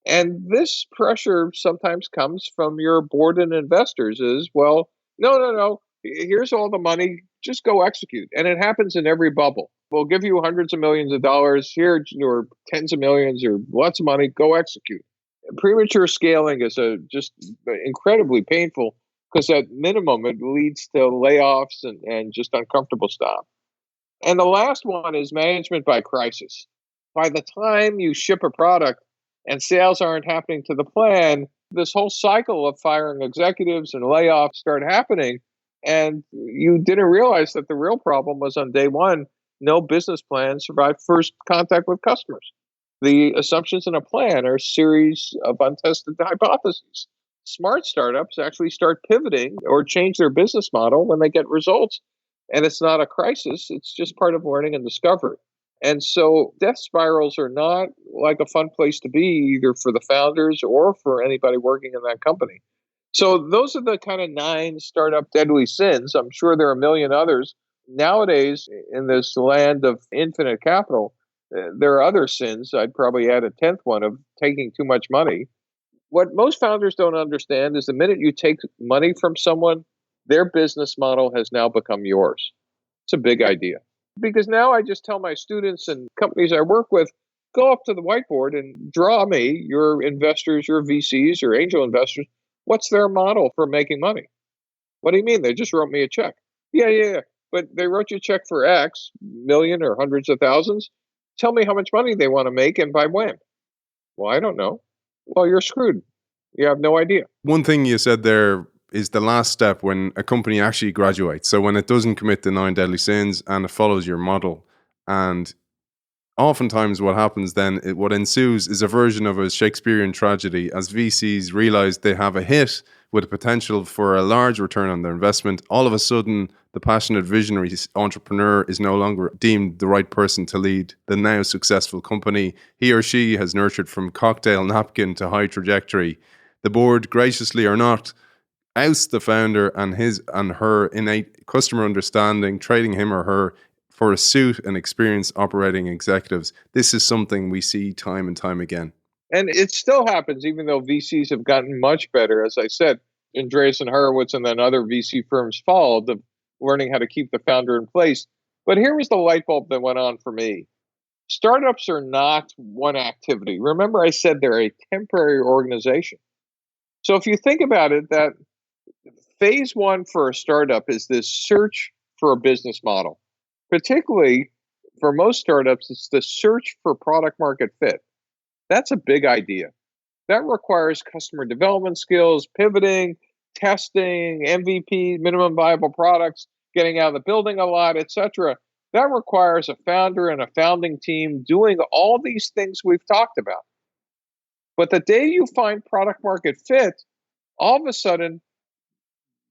And this pressure sometimes comes from your board and investors is, well, no. Here's all the money. Just go execute. And it happens in every bubble. We'll give you hundreds of millions of dollars here or tens of millions or lots of money. Go execute. Premature scaling is just incredibly painful because at minimum it leads to layoffs and just uncomfortable stuff. And the last one is management by crisis. By the time you ship a product and sales aren't happening to the plan, this whole cycle of firing executives and layoffs started happening. And you didn't realize that the real problem was on day one, no business plan survived first contact with customers. The assumptions in a plan are a series of untested hypotheses. Smart startups actually start pivoting or change their business model when they get results. And it's not a crisis, it's just part of learning and discovery. And so death spirals are not like a fun place to be, either for the founders or for anybody working in that company. So those are the kind of 9 startup deadly sins. I'm sure there are a million others. Nowadays, in this land of infinite capital, there are other sins. I'd probably add a 10th one of taking too much money. What most founders don't understand is the minute you take money from someone, their business model has now become yours. It's a big idea. Because now I just tell my students and companies I work with, go up to the whiteboard and draw me, your investors, your VCs, your angel investors, what's their model for making money? What do you mean? They just wrote me a check. Yeah. But they wrote you a check for X million or hundreds of thousands. Tell me how much money they want to make and by when. Well, I don't know. Well, you're screwed. You have no idea. One thing you said there is the last step when a company actually graduates. So when it doesn't commit the 9 deadly sins and it follows your model. And oftentimes what happens then, what ensues is a version of a Shakespearean tragedy as VCs realize they have a hit with a potential for a large return on their investment. All of a sudden, the passionate visionary entrepreneur is no longer deemed the right person to lead the now successful company he or she has nurtured from cocktail napkin to high trajectory. The board, graciously or not, ousts the founder and his and her innate customer understanding, trading him or her for a suit and experienced operating executives. This is something we see time and time again. And it still happens, even though VCs have gotten much better. As I said, Andreessen Horowitz and then other VC firms followed, of learning how to keep the founder in place. But here was the light bulb that went on for me. Startups are not one activity. Remember, I said they're a temporary organization. So if you think about it, that phase one for a startup is this search for a business model. Particularly for most startups, it's the search for product market fit. That's a big idea. That requires customer development skills, pivoting, testing, MVP, minimum viable products, getting out of the building a lot, etc. That requires a founder and a founding team doing all these things we've talked about. But the day you find product market fit, all of a sudden,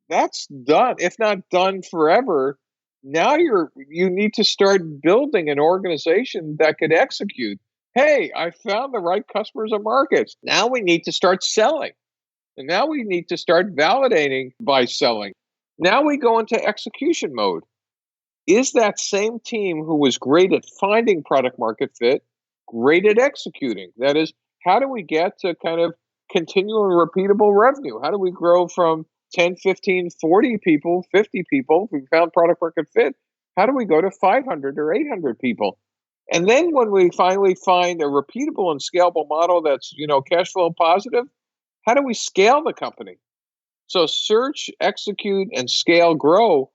that's done. If not done forever, now you need to start building an organization that could execute. Hey, I found the right customers and markets. Now we need to start selling. And now we need to start validating by selling. Now we go into execution mode. Is that same team who was great at finding product market fit great at executing? That is, how do we get to kind of continual and repeatable revenue? How do we grow from 10, 15, 40 people, 50 people who found product market fit? How do we go to 500 or 800 people? And then when we finally find a repeatable and scalable model that's, cash flow positive, how do we scale the company? So search, execute, and scale, grow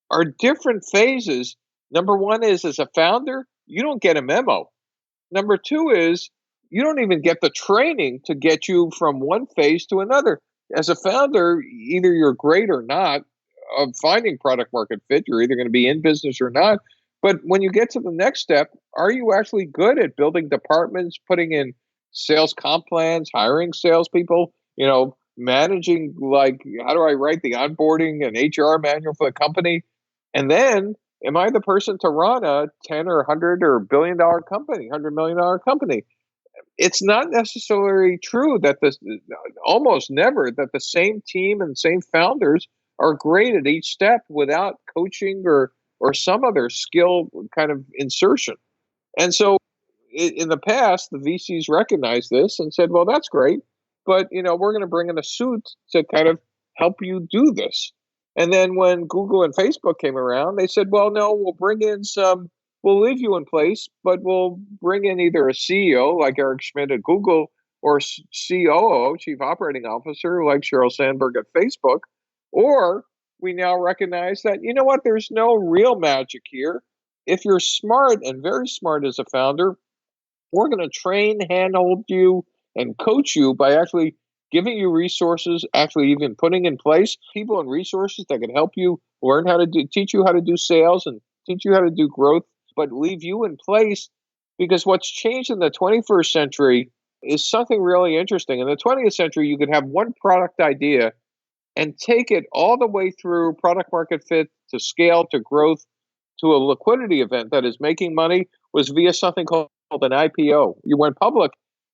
are different phases. Number one is, as a founder, you don't get a memo. Number two is, you don't even get the training to get you from one phase to another. As a founder, either you're great or not of finding product market fit. You're either going to be in business or not. But when you get to the next step, are you actually good at building departments, putting in sales comp plans, hiring salespeople, managing, like, how do I write the onboarding and HR manual for the company? And then, am I the person to run a 10 or 100 or $1 billion company, $100 million company? It's not necessarily true that almost never, that the same team and same founders are great at each step without coaching or some other skill kind of insertion. And so in the past, the VCs recognized this and said, well, that's great, but we're going to bring in a suit to kind of help you do this. And then when Google and Facebook came around, they said, well, no, we'll leave you in place, but we'll bring in either a CEO like Eric Schmidt at Google or COO, Chief Operating Officer, like Sheryl Sandberg at Facebook. Or we now recognize that, there's no real magic here. If you're smart and very smart as a founder, we're going to train, handhold you, and coach you by actually giving you resources, actually even putting in place people and resources that can help you learn how to teach you how to do sales and teach you how to do growth, but leave you in place. Because what's changed in the 21st century is something really interesting. In the 20th century, you could have one product idea and take it all the way through product market fit to scale to growth to a liquidity event that is making money was via something called an IPO. You went public,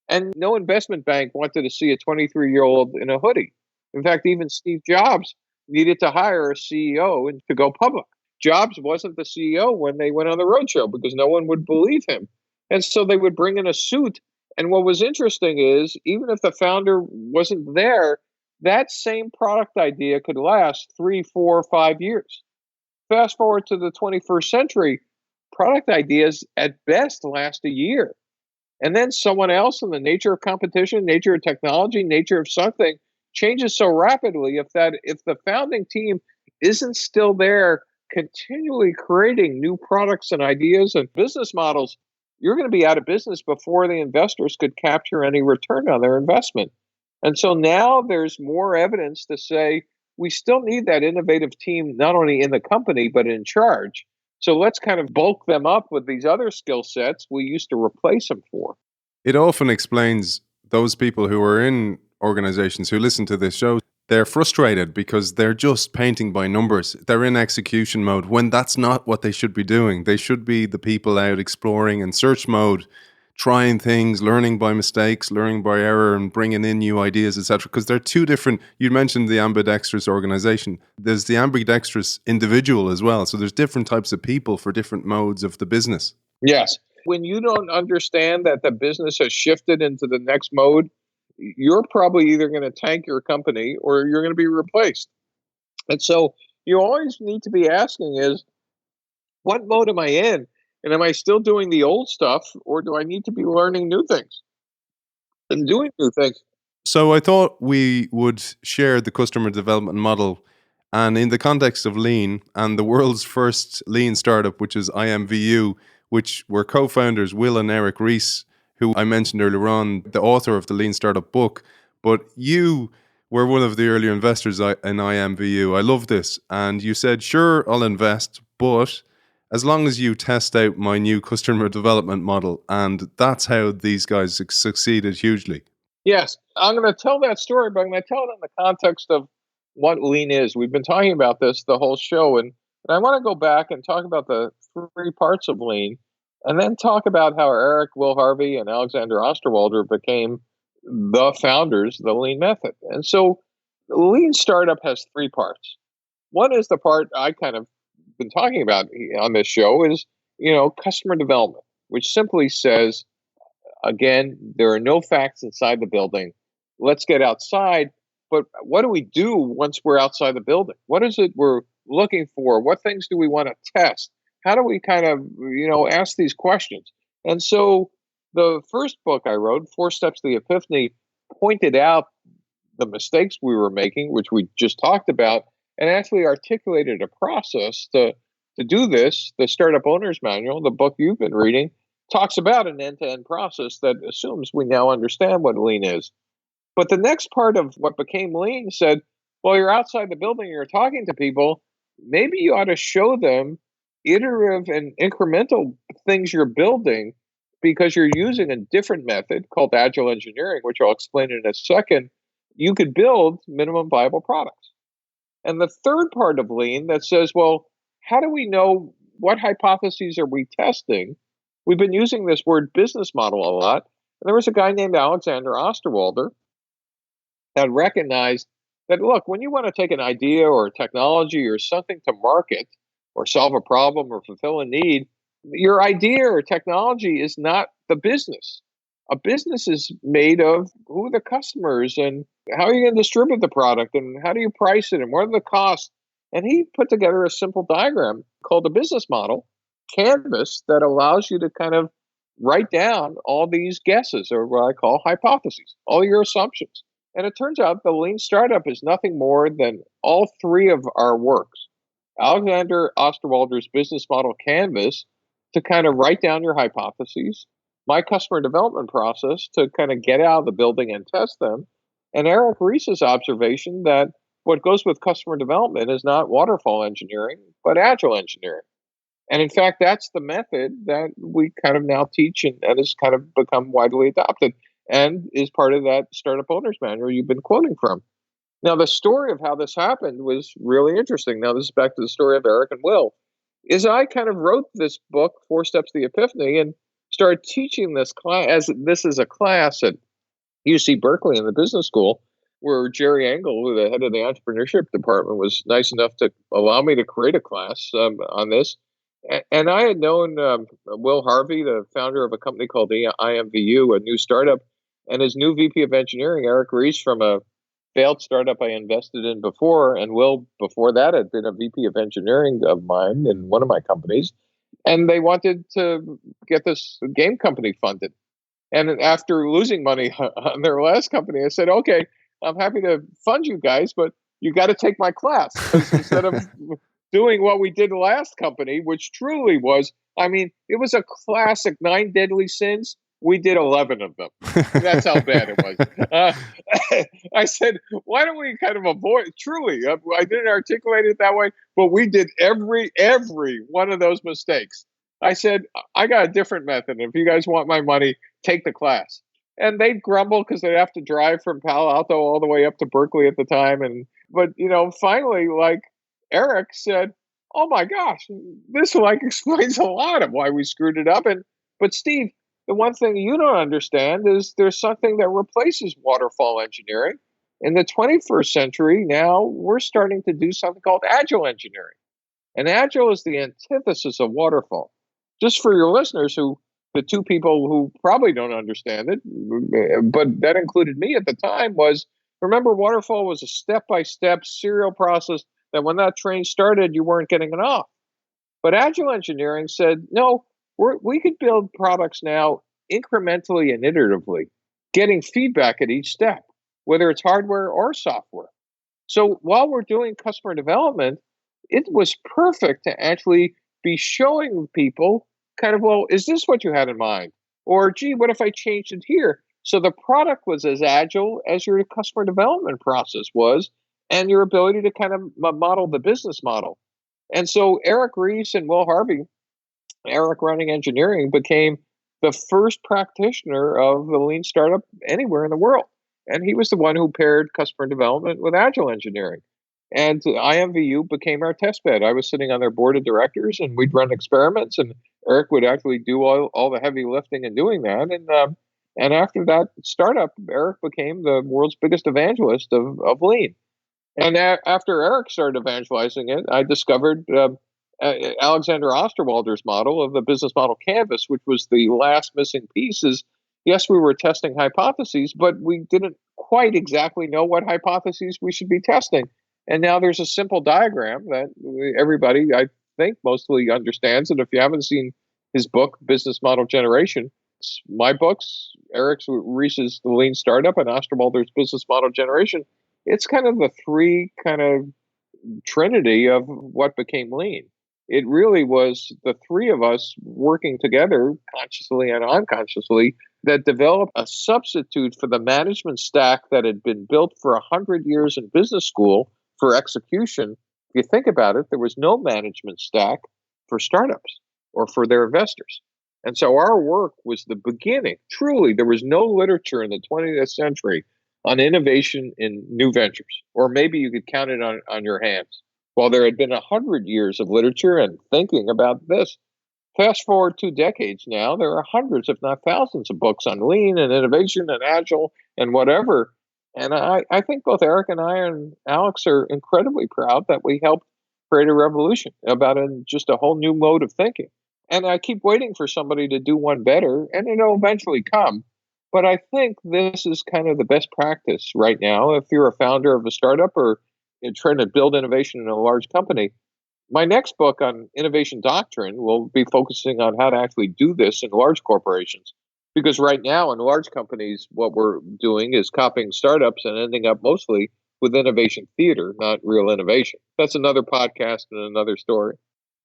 and no investment bank wanted to see a 23-year-old in a hoodie. In fact, even Steve Jobs needed to hire a CEO and to go public. Jobs wasn't the CEO when they went on the roadshow because no one would believe him. And so they would bring in a suit. And what was interesting is, even if the founder wasn't there, that same product idea could last 3, 4, 5 years. Fast forward to the 21st century, product ideas at best last a year. And then someone else, in the nature of competition, nature of technology, nature of something, changes so rapidly. If the founding team isn't still there continually creating new products and ideas and business models, you're going to be out of business before the investors could capture any return on their investment. And so now there's more evidence to say we still need that innovative team, not only in the company, but in charge. So let's kind of bulk them up with these other skill sets we used to replace them for. It often explains those people who are in organizations who listen to this show. They're frustrated because they're just painting by numbers. They're in execution mode when that's not what they should be doing. They should be the people out exploring in search mode, trying things, learning by mistakes, learning by error, and bringing in new ideas, etc. Because they're two different. You mentioned the ambidextrous organization. There's the ambidextrous individual as well. So there's different types of people for different modes of the business. Yes. When you don't understand that the business has shifted into the next mode, you're probably either going to tank your company or you're going to be replaced. And so you always need to be asking is, what mode am I in? And am I still doing the old stuff, or do I need to be learning new things and doing new things? So I thought we would share the customer development model, and in the context of Lean and the world's first Lean startup, which is IMVU, which were co-founders Will and Eric Ries, who I mentioned earlier on, the author of the Lean Startup book. But you were one of the earlier investors in IMVU. I love this. And you said, sure, I'll invest, but as long as you test out my new customer development model. And that's how these guys succeeded hugely. Yes, I'm going to tell that story, but I'm going to tell it in the context of what Lean is. We've been talking about this the whole show, and I want to go back and talk about the 3 parts of Lean, and then talk about how Eric, Will Harvey, and Alexander Osterwalder became the founders of the Lean method. And so the Lean startup has 3 parts. One is the part I kind of been talking about on this show is, customer development, which simply says, again, there are no facts inside the building. Let's get outside. But what do we do once we're outside the building? What is it we're looking for? What things do we want to test? How do we kind of, ask these questions? And so the first book I wrote, 4 Steps to the Epiphany, pointed out the mistakes we were making, which we just talked about, and actually articulated a process to do this. The Startup Owner's Manual, the book you've been reading, talks about an end-to-end process that assumes we now understand what Lean is. But the next part of what became Lean said, well, you're outside the building, you're talking to people, maybe you ought to show them iterative and incremental things you're building because you're using a different method called agile engineering, which I'll explain in a second. You could build minimum viable products. And the third part of Lean that says, well, how do we know what hypotheses are we testing? We've been using this word business model a lot. And there was a guy named Alexander Osterwalder that recognized that, look, when you want to take an idea or a technology or something to market or solve a problem or fulfill a need, your idea or technology is not the business. A business is made of who are the customers and how are you going to distribute the product and how do you price it and what are the costs? And he put together a simple diagram called a business model canvas that allows you to kind of write down all these guesses, or what I call hypotheses, all your assumptions. And it turns out the Lean Startup is nothing more than all 3 of our works. Alexander Osterwalder's business model canvas to kind of write down your hypotheses, my customer development process to kind of get out of the building and test them, and Eric Ries's observation that what goes with customer development is not waterfall engineering, but agile engineering. And in fact, that's the method that we kind of now teach and has kind of become widely adopted and is part of that startup owner's manual you've been quoting from. Now, the story of how this happened was really interesting. Now, this is back to the story of Eric and Will. Is I kind of wrote this book, Four Steps to the Epiphany, and started teaching this class as this is a class at UC Berkeley in the business school, where Jerry Engel, who the head of the entrepreneurship department, was nice enough to allow me to create a class on this. And I had known Will Harvey, the founder of a company called IMVU, a new startup, and his new VP of engineering, Eric Ries, from a failed startup I invested in before. And Will, before that, had been a VP of engineering of mine in one of my companies. And they wanted to get this game company funded. And after losing money on their last company, I said, okay, I'm happy to fund you guys, but you got to take my class. Because instead of doing what we did last company, which truly was, I mean, it was a classic 9 deadly sins. We did 11 of them. That's how bad it was. I said, why don't we kind of avoid, truly, I didn't articulate it that way, but we did every one of those mistakes. I said, I got a different method. If you guys want my money, take the class. And they'd grumble because they'd have to drive from Palo Alto all the way up to Berkeley at the time. But finally, like Eric said, oh my gosh, this like explains a lot of why we screwed it up. But Steve, the one thing you don't understand is there's something that replaces waterfall engineering. In the 21st century, now we're starting to do something called agile engineering. And agile is the antithesis of waterfall. Just for your listeners, the two people who probably don't understand it, but that included me at the time, was, remember, waterfall was a step-by-step serial process that when that train started, you weren't getting it off. But agile engineering said, no, we could build products now incrementally and iteratively, getting feedback at each step, whether it's hardware or software. So while we're doing customer development, it was perfect to actually be showing people kind of, well, is this what you had in mind? Or, gee, what if I changed it here? So the product was as agile as your customer development process was, and your ability to kind of model the business model. And so Eric Ries and Will Harvey, Eric running engineering, became the first practitioner of the lean startup anywhere in the world. And he was the one who paired customer development with agile engineering. And IMVU became our test bed. I was sitting on their board of directors, and we'd run experiments, and Eric would actually do all the heavy lifting and doing that. And after that startup, Eric became the world's biggest evangelist of lean. And after Eric started evangelizing it, I discovered Alexander Osterwalder's model of the business model canvas, which was the last missing piece. Yes, we were testing hypotheses, but we didn't quite exactly know what hypotheses we should be testing. And now there's a simple diagram that everybody, I think, mostly understands. And if you haven't seen his book, Business Model Generation, it's my books, Eric Ries's The Lean Startup and Osterwalder's Business Model Generation. It's kind of the three kind of trinity of what became lean. It really was the three of us working together, consciously and unconsciously, that developed a substitute for the management stack that had been built for 100 years in business school for execution. If you think about it, there was no management stack for startups or for their investors. And so our work was the beginning. Truly, there was no literature in the 20th century on innovation in new ventures, or maybe you could count it on your hands. While there had been 100 years of literature and thinking about this, fast forward 2 decades now, there are hundreds, if not thousands, of books on lean and innovation and agile and whatever. And I think both Eric and I and Alex are incredibly proud that we helped create a revolution about just a whole new mode of thinking. And I keep waiting for somebody to do one better, and it'll eventually come. But I think this is kind of the best practice right now. If you're a founder of a startup or you're trying to build innovation in a large company, my next book on innovation doctrine will be focusing on how to actually do this in large corporations. Because right now in large companies, what we're doing is copying startups and ending up mostly with innovation theater, not real innovation. That's another podcast and another story.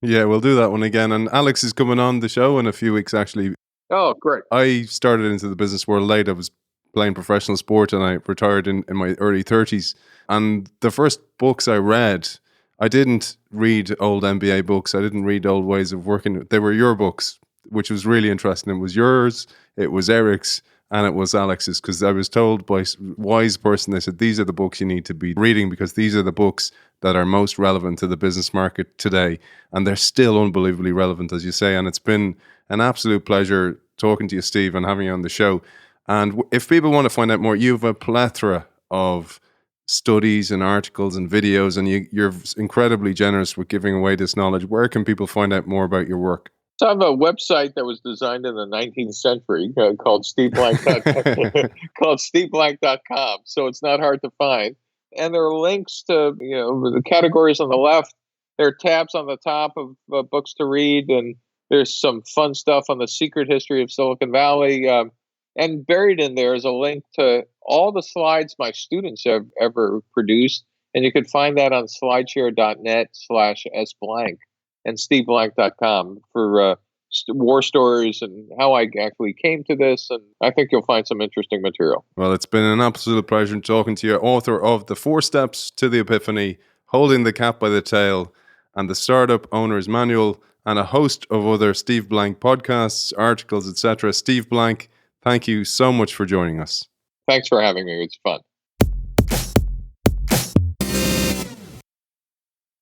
Yeah, we'll do that one again. And Alex is coming on the show in a few weeks, actually. Oh, great. I started into the business world late. I was playing professional sport, and I retired in my early 30s. And the first books I read, I didn't read old MBA books. I didn't read old ways of working. They were your books, which was really interesting. It was yours, it was Eric's, and it was Alex's, because I was told by a wise person, they said, these are the books you need to be reading because these are the books that are most relevant to the business market today. And they're still unbelievably relevant, as you say. And it's been an absolute pleasure talking to you, Steve, and having you on the show. And if people want to find out more, you have a plethora of studies and articles and videos, and you're incredibly generous with giving away this knowledge. Where can people find out more about your work? So I have a website that was designed in the 19th century called called steveblank.com. So it's not hard to find. And there are links to the categories on the left. There are tabs on the top of books to read, and there's some fun stuff on the secret history of Silicon Valley. And buried in there is a link to all the slides my students have ever produced. And you can find that on slideshare.net/sblank and steveblank.com for war stories and how I actually came to this. And I think you'll find some interesting material. Well, it's been an absolute pleasure talking to you, author of The 4 Steps to the Epiphany, Holding the Cat by the Tail, and The Startup Owner's Manual, and a host of other Steve Blank podcasts, articles, etc. Steve Blank, thank you so much for joining us. Thanks for having me. It's fun.